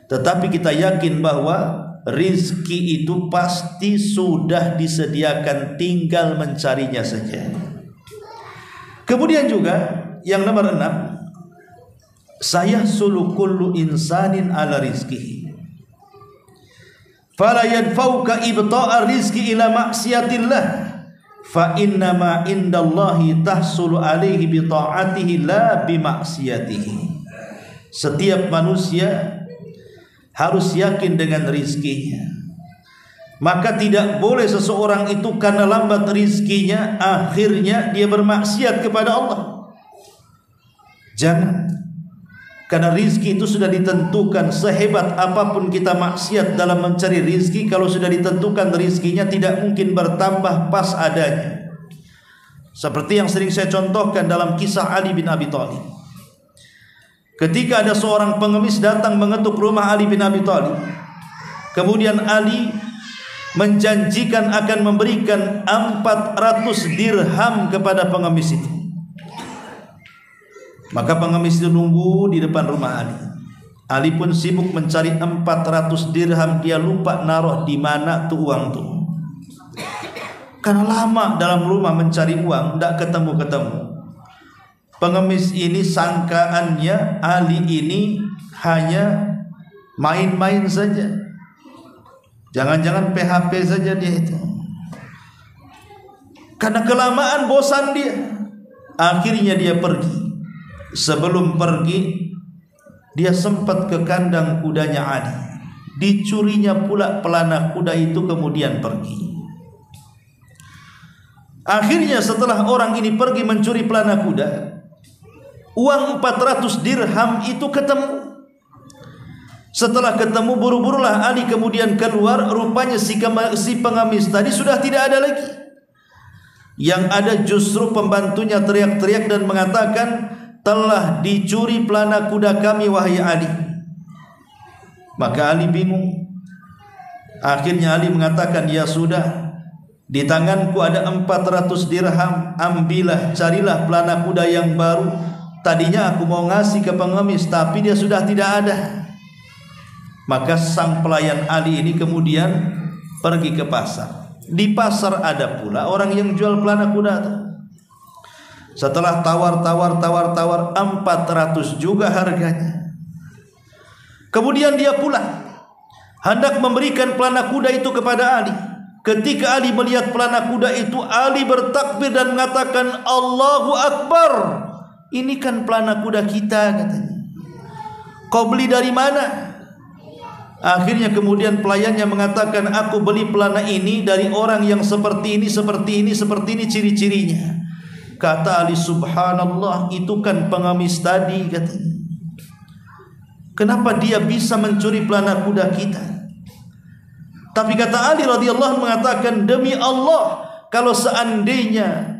Tetapi kita yakin bahwa rizki itu pasti sudah disediakan, tinggal mencarinya saja. Kemudian juga yang nomor 6, sayahsulu kullu insanin ala rizkihi fala yadfauka ibta'a rizki ila maksiatillah fa innama indallahi tahsulu alaihi bi ta'atihi la bi maksiatihi. Setiap manusia harus yakin dengan rizkinya, maka tidak boleh seseorang itu karena lambat rizkinya akhirnya dia bermaksiat kepada Allah. Jangan. Karena rizki itu sudah ditentukan. Sehebat apapun kita maksiat dalam mencari rizki, kalau sudah ditentukan rizkinya tidak mungkin bertambah pas adanya. Seperti yang sering saya contohkan dalam kisah Ali bin Abi Thalib. Ketika ada seorang pengemis datang mengetuk rumah Ali bin Abi Thalib, Kemudian Ali menjanjikan akan memberikan 400 dirham kepada pengemis itu. Maka pengemis itu nunggu di depan rumah Ali. Ali pun sibuk mencari 400 dirham. Dia lupa naruh di mana tuh uang tuh. Karena lama dalam rumah mencari uang, tidak ketemu-ketemu. Pengemis ini sangkaannya Ali ini hanya main-main saja. Jangan-jangan PHP saja dia itu. Karena kelamaan bosan dia. Akhirnya dia pergi. Sebelum pergi, dia sempat ke kandang kudanya Ali. Dicurinya pula pelana kuda itu, kemudian pergi. Akhirnya setelah orang ini pergi mencuri pelana kuda, uang 400 dirham itu ketemu. Setelah ketemu, buru-burulah Ali kemudian keluar. Rupanya si pengemis tadi sudah tidak ada lagi. Yang ada justru pembantunya teriak-teriak dan mengatakan, telah dicuri pelana kuda kami wahai Ali. Maka Ali bingung. Akhirnya Ali mengatakan, ya sudah, di tanganku ada 400 dirham, ambillah, carilah pelana kuda yang baru. Tadinya aku mau ngasih ke pengemis, tapi dia sudah tidak ada. Maka sang pelayan Ali ini kemudian pergi ke pasar. Di pasar ada pula orang yang jual pelana kuda. Setelah tawar 400 juga harganya. Kemudian dia pulang, hendak memberikan pelana kuda itu kepada Ali. Ketika Ali melihat pelana kuda itu, Ali bertakbir dan mengatakan, Allahu Akbar. Ini kan pelana kuda kita, katanya. Kau beli dari mana? Akhirnya kemudian pelayannya mengatakan, aku beli pelana ini dari orang yang seperti ini, seperti ini, seperti ini ciri-cirinya. Kata Ali, subhanallah, itu kan pengemis tadi, katanya. Kenapa dia bisa mencuri pelana kuda kita? Tapi kata Ali radhiyallahu mengatakan, demi Allah, kalau seandainya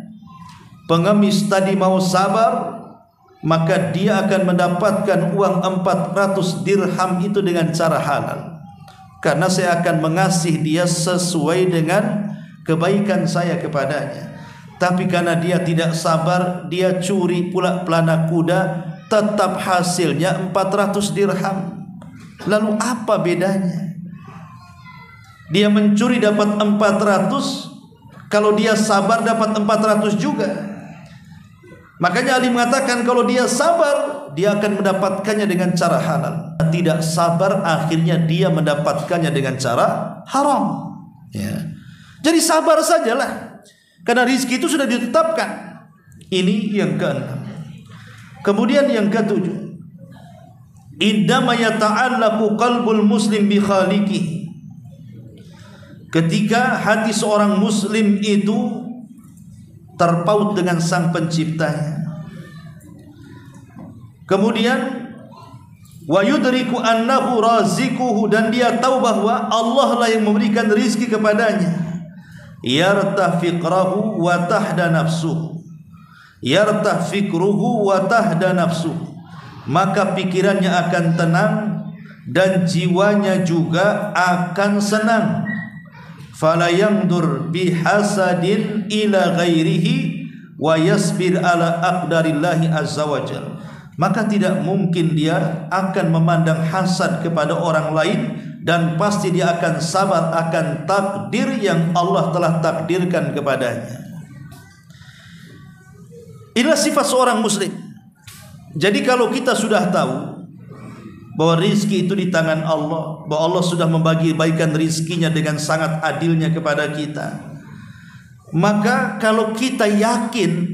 pengemis tadi mau sabar, maka dia akan mendapatkan uang 400 dirham itu dengan cara halal. Karena saya akan mengasihi dia sesuai dengan kebaikan saya kepadanya. Tapi karena dia tidak sabar, dia curi pula pelana kuda, tetap hasilnya 400 dirham. Lalu apa bedanya? Dia mencuri dapat 400, kalau dia sabar dapat 400 juga. Makanya Ali mengatakan kalau dia sabar, dia akan mendapatkannya dengan cara halal. Tidak sabar, akhirnya dia mendapatkannya dengan cara haram. Ya. Jadi sabar sajalah, karena rizki itu sudah ditetapkan. Ini yang keenam. Kemudian yang ketujuh, indama yata'allaqu qalbul muslim bi khaliqihi. Ketika hati seorang muslim itu terpaut dengan sang penciptanya. Kemudian wa yudriku annahu razikuhu, dan dia tahu bahwa Allah lah yang memberikan rizki kepadanya. Yartah fikrahu wa tahda nafsuhu. Yartah fikruhu wa tahda nafsuhu. Maka pikirannya akan tenang dan jiwanya juga akan senang. Fala yangdur bihasadin ila ghairihi wa yasbir ala aqdarillahi azza wajal. Maka tidak mungkin dia akan memandang hasad kepada orang lain, dan pasti dia akan sabar akan takdir yang Allah telah takdirkan kepadanya. Inilah sifat seorang muslim. Jadi kalau kita sudah tahu bahwa rizki itu di tangan Allah, bahwa Allah sudah membagi baikan rizkinya dengan sangat adilnya kepada kita, maka kalau kita yakin,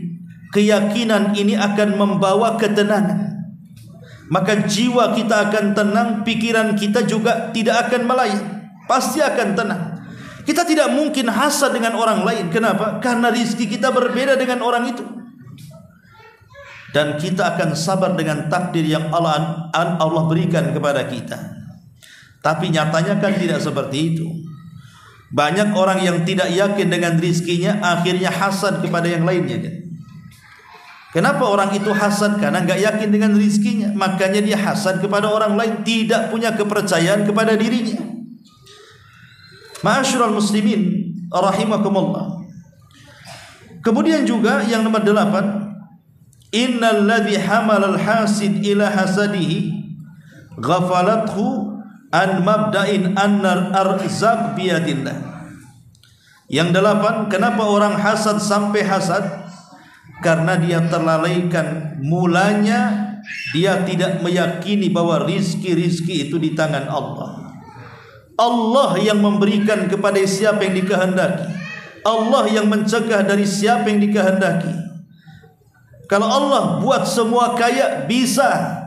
keyakinan ini akan membawa ketenangan, maka jiwa kita akan tenang, pikiran kita juga tidak akan melayang, pasti akan tenang. Kita tidak mungkin hasad dengan orang lain. Kenapa? Karena rizki kita berbeda dengan orang itu. Dan kita akan sabar dengan takdir yang Allah berikan kepada kita. Tapi nyatanya kan tidak seperti itu. Banyak orang yang tidak yakin dengan rizkinya, akhirnya hasad kepada yang lainnya. Kenapa orang itu hasad? Karena nggak yakin dengan rizkinya, makanya dia hasad kepada orang lain, tidak punya kepercayaan kepada dirinya. Ma'asyiral muslimin rahimakumullah. Kemudian juga yang nomor 8, innal ladzi hamalal hasid ila hasadihi ghafalathu an mabda'in annar arzaq biyadillah. Yang 8, kenapa orang hasad sampai hasad? Karena dia terlalaikan mulanya, dia tidak meyakini bahwa rizki itu di tangan Allah. Allah yang memberikan kepada siapa yang dikehendaki, Allah yang mencegah dari siapa yang dikehendaki. Kalau Allah buat semua kaya bisa,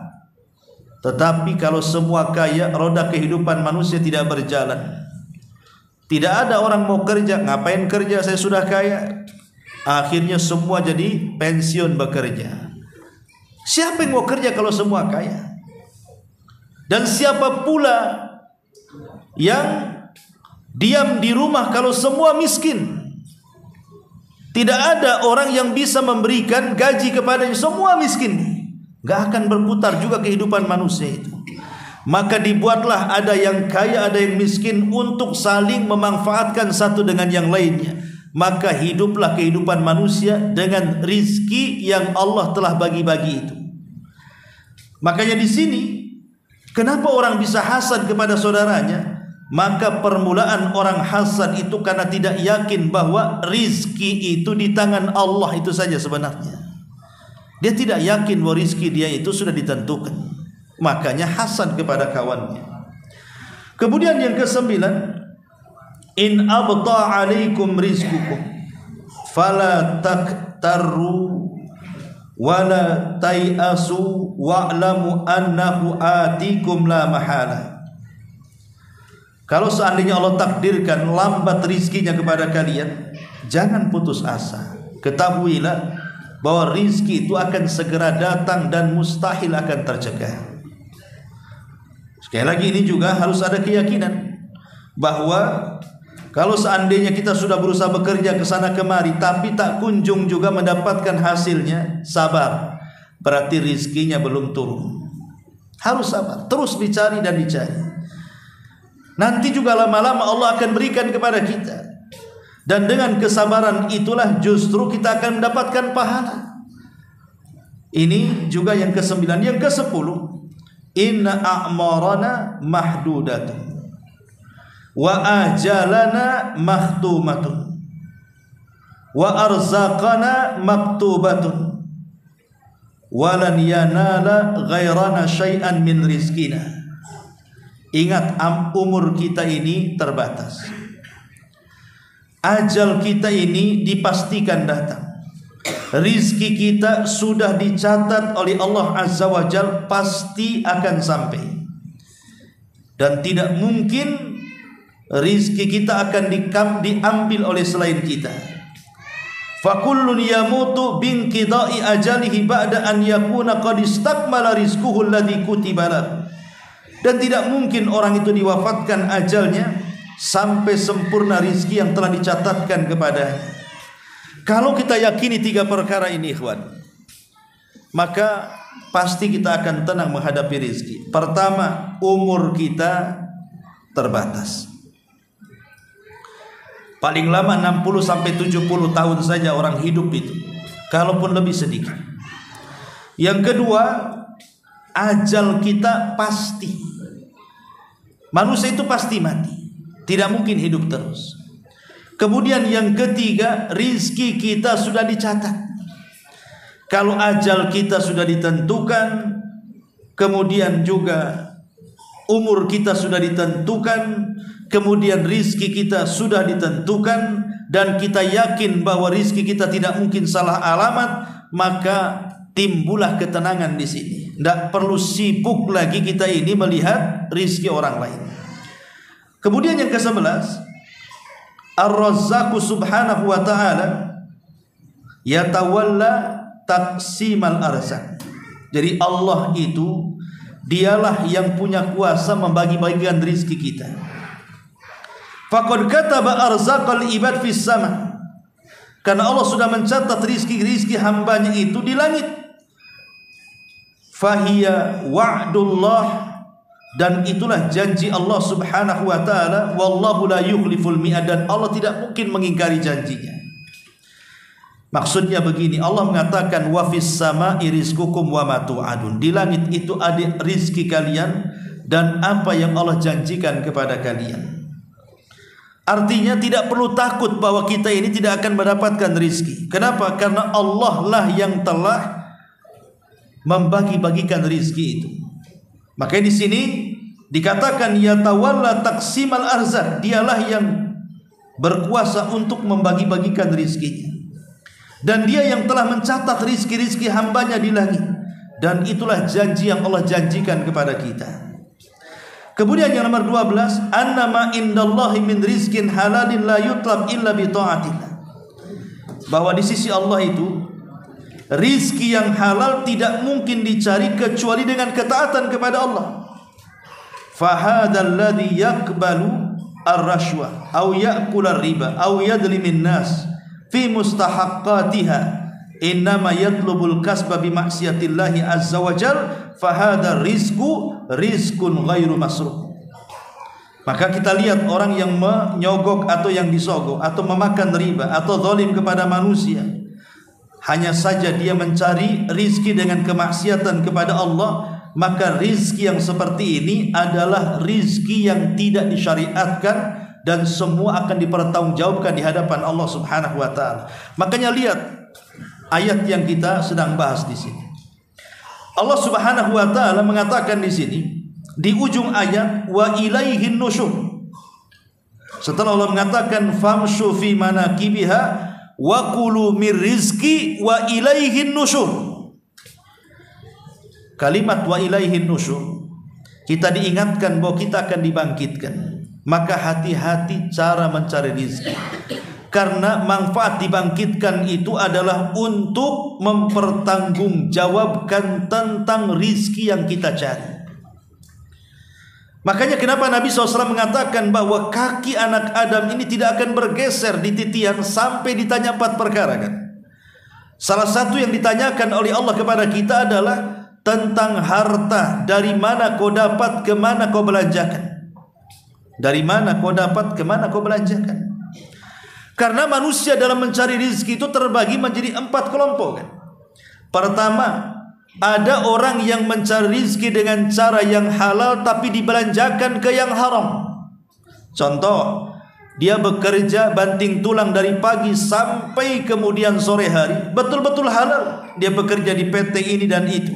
tetapi kalau semua kaya, roda kehidupan manusia tidak berjalan. Tidak ada orang mau kerja, ngapain kerja, saya sudah kaya. Akhirnya semua jadi pensiun bekerja. Siapa yang mau kerja kalau semua kaya? Dan siapa pula yang diam di rumah kalau semua miskin? Tidak ada orang yang bisa memberikan gaji kepadanya, semua miskin. Gak akan berputar juga kehidupan manusia itu. Maka dibuatlah ada yang kaya, ada yang miskin untuk saling memanfaatkan satu dengan yang lainnya. Maka hiduplah kehidupan manusia dengan rizki yang Allah telah bagi-bagi itu. Makanya di sini, kenapa orang bisa hasad kepada saudaranya? Maka permulaan orang hasad itu karena tidak yakin bahwa rizki itu di tangan Allah itu saja sebenarnya. Dia tidak yakin bahwa rizki dia itu sudah ditentukan. Makanya hasad kepada kawannya. Kemudian yang ke-9, in abta alaikum rizqukum fala taktaru wala tayasu wa'lamu annahu atikum la mahala. Kalau seandainya Allah takdirkan lambat rizkinya kepada kalian, jangan putus asa. Ketahuilah bahwa rizki itu akan segera datang dan mustahil akan tercegah. Sekali lagi ini juga harus ada keyakinan bahwa kalau seandainya kita sudah berusaha bekerja ke sana kemari tapi tak kunjung juga mendapatkan hasilnya, sabar. Berarti rizkinya belum turun. Harus sabar, terus dicari dan dicari. Nanti juga lama-lama Allah akan berikan kepada kita. Dan dengan kesabaran itulah justru kita akan mendapatkan pahala. Ini juga yang ke-9. Yang ke-10, inna a'marana mahdudatun wa ajalana makhtumatun wa arzaqana maktubatun walan yanala ghairana syai'an min rizkina. Ingat, umur kita ini terbatas. Ajal kita ini dipastikan datang. Rizki kita sudah dicatat oleh Allah Azza wa Jal, pasti akan sampai. Dan tidak mungkin rizki kita akan diambil oleh selain kita. Fakullun yamutu binqidai ajalihi ba'da an yakuna qad istakmala rizquhu alladhi kutiba lahu. Dan tidak mungkin orang itu diwafatkan ajalnya sampai sempurna rizki yang telah dicatatkan kepadanya. Kalau kita yakini 3 perkara ini, ikhwan, maka pasti kita akan tenang menghadapi rizki. Pertama, umur kita terbatas. Paling lama 60 sampai 70 tahun saja orang hidup itu, kalaupun lebih sedikit. Yang kedua, ajal kita pasti. Manusia itu pasti mati, tidak mungkin hidup terus. Kemudian yang ketiga, rizki kita sudah dicatat. Kalau ajal kita sudah ditentukan, kemudian juga umur kita sudah ditentukan, kemudian rizki kita sudah ditentukan, dan kita yakin bahwa rizki kita tidak mungkin salah alamat, maka timbullah ketenangan di sini. Tidak perlu sibuk lagi kita ini melihat rizki orang lain. Kemudian yang ke-11, Ar-Razzaqu subhanahu wa ta'ala yatawalla taqsimal arzaq. Jadi Allah itu dialah yang punya kuasa membagi-bagikan rizki kita. Faqad kataba arzaqal ibad fis sama. Karena Allah sudah mencatat rizki-rizki hambanya itu di langit. Fahiya wa'dullah Dan itulah janji Allah Subhanahu wa taala, wallahu la yukhliful mi'ad, dan Allah tidak mungkin mengingkari janjinya. Maksudnya begini, Allah mengatakan wa fis sama'i rizqukum wa ma tu'adun. Di langit itu ada rizki kalian dan apa yang Allah janjikan kepada kalian. Artinya tidak perlu takut bahwa kita ini tidak akan mendapatkan rizki. Kenapa? Karena Allah lah yang telah membagi-bagikan rizki itu. Makanya di sini dikatakan yatawalla taqsimal arzaq, dialah yang berkuasa untuk membagi-bagikan rizkinya. Dan dia yang telah mencatat rizki-rizki hambanya di langit. Dan itulah janji yang Allah janjikan kepada kita. Kemudian yang nomor 12, annama indallahi min rizkin halalin la yutlab illa bi ta'atillah. Bahwa di sisi Allah itu rizki yang halal tidak mungkin dicari kecuali dengan ketaatan kepada Allah. Fahadzal ladzi yaqbalu ar-rashwa aw ya'kul ar-riba aw yadlimin nas fi mustahaqqatiha innama yatlubul kasba bi ma'siyatillahi azza wa jalla fahadzal rizqun ghairu masruh. Maka kita lihat orang yang menyogok atau yang disogok atau memakan riba atau zalim kepada manusia, hanya saja dia mencari rizki dengan kemaksiatan kepada Allah, maka rizki yang seperti ini adalah rizki yang tidak disyariatkan dan semua akan dipertanggungjawabkan di hadapan Allah Subhanahu wa taala. Makanya lihat ayat yang kita sedang bahas di sini. Allah Subhanahu wa taala mengatakan di sini di ujung ayat wa ilaihin nusyur. Setelah Allah mengatakan famshu fi manakibiha wa kulu mir rizqi wa ilaihin nusyur. Kalimat wa ilaihin nusyur, kita diingatkan bahwa kita akan dibangkitkan. Maka hati-hati cara mencari rizki, karena manfaat dibangkitkan itu adalah untuk mempertanggungjawabkan tentang rizki yang kita cari. Makanya kenapa Nabi SAW mengatakan bahwa kaki anak Adam ini tidak akan bergeser di titian sampai ditanya 4 perkara kan. Salah satu yang ditanyakan oleh Allah kepada kita adalah tentang harta. Dari mana kau dapat, kemana kau belanjakan. Dari mana kau dapat, kemana kau belanjakan. Karena manusia dalam mencari rezeki itu terbagi menjadi 4 kelompok kan. Pertama, ada orang yang mencari rezeki dengan cara yang halal tapi dibelanjakan ke yang haram. Contoh, dia bekerja banting tulang dari pagi sampai kemudian sore hari, betul-betul halal. Dia bekerja di PT ini dan itu.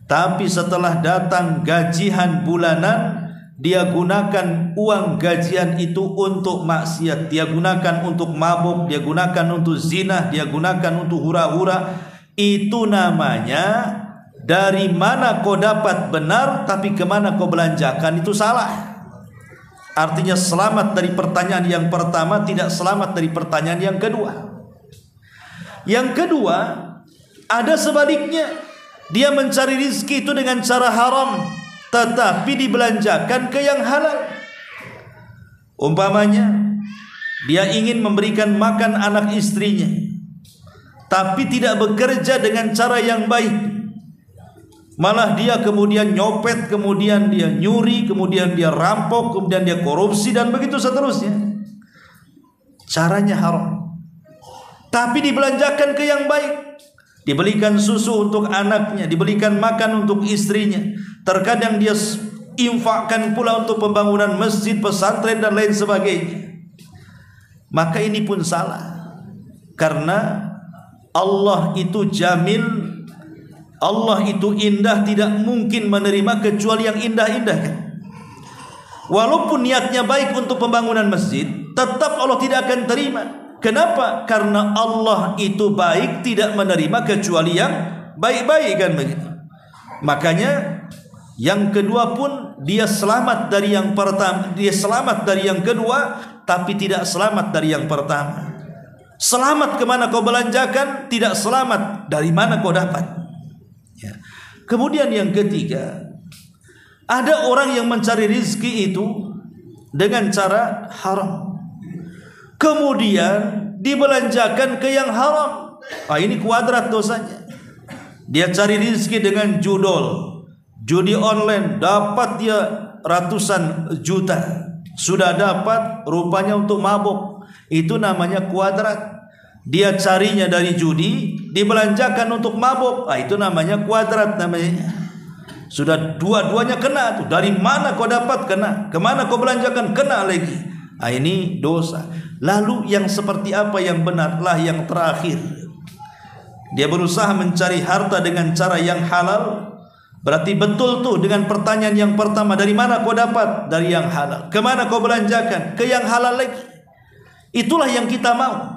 Tapi setelah datang gajian bulanan, dia gunakan uang gajian itu untuk maksiat. Dia gunakan untuk mabuk, dia gunakan untuk zina, dia gunakan untuk hura-hura. Itu namanya dari mana kau dapat benar, tapi kemana kau belanjakan itu salah. Artinya selamat dari pertanyaan yang pertama, tidak selamat dari pertanyaan yang kedua. Yang kedua, ada sebaliknya. Dia mencari rizki itu dengan cara haram, tetapi dibelanjakan ke yang halal. Umpamanya, dia ingin memberikan makan anak istrinya, tapi tidak bekerja dengan cara yang baik. Malah dia kemudian nyopet, kemudian dia nyuri, kemudian dia rampok, kemudian dia korupsi, dan begitu seterusnya. Caranya haram, tapi dibelanjakan ke yang baik. Dibelikan susu untuk anaknya, dibelikan makan untuk istrinya. Terkadang dia infakkan pula untuk pembangunan masjid, pesantren, dan lain sebagainya. Maka ini pun salah. Karena Allah itu jamil, Allah itu indah, tidak mungkin menerima kecuali yang indah-indah kan? Walaupun niatnya baik untuk pembangunan masjid, tetap Allah tidak akan terima. Kenapa? Karena Allah itu baik, tidak menerima kecuali yang baik-baik kan begitu. Makanya yang kedua pun dia selamat dari yang pertama, dia selamat dari yang kedua, tapi tidak selamat dari yang pertama. Selamat kemana kau belanjakan, tidak selamat dari mana kau dapat ya. Kemudian yang ketiga, ada orang yang mencari rizki itu dengan cara haram, kemudian dibelanjakan ke yang haram. Ini kuadrat dosanya. Dia cari rizki dengan judol, Judi online dapat dia ratusan juta. Sudah dapat rupanya untuk mabuk. Itu namanya kuadrat. Dia carinya dari judi, dibelanjakan untuk mabuk. Itu namanya kuadrat namanya. Sudah dua-duanya kena tuh. Dari mana kau dapat kena, kemana kau belanjakan kena lagi. Ini dosa. Lalu yang seperti apa yang benarlah yang terakhir? Dia berusaha mencari harta dengan cara yang halal. Berarti betul tuh dengan pertanyaan yang pertama, dari mana kau dapat? Dari yang halal. Kemana kau belanjakan? Ke yang halal lagi. Itulah yang kita mau.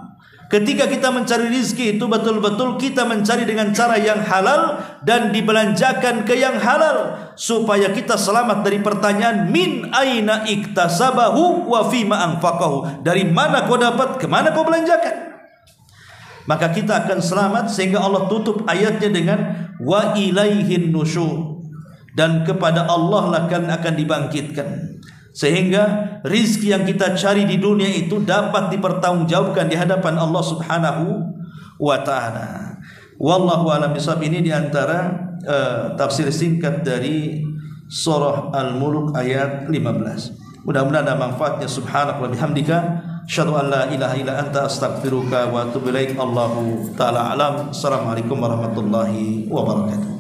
Ketika kita mencari rizki itu betul-betul kita mencari dengan cara yang halal dan dibelanjakan ke yang halal, supaya kita selamat dari pertanyaan min aina iktasabahu wa fima anfaqahu. Dari mana kau dapat? Kemana kau belanjakan? Maka kita akan selamat, sehingga Allah tutup ayatnya dengan wa ilaihin nusyur, dan kepada Allah lah akan dibangkitkan, sehingga rizki yang kita cari di dunia itu dapat dipertanggungjawabkan di hadapan Allah Subhanahu wa taala. Wallahu a'lam bishawab. Ini di antara tafsir singkat dari surah Al-Mulk ayat 15. Mudah-mudahan ada manfaatnya. Subhanaka wa bihamdika, asyhadu an la ilaha illa anta, astaghfiruka wa atubu ilaik. Allahu taala alam. Assalamualaikum warahmatullahi wabarakatuh.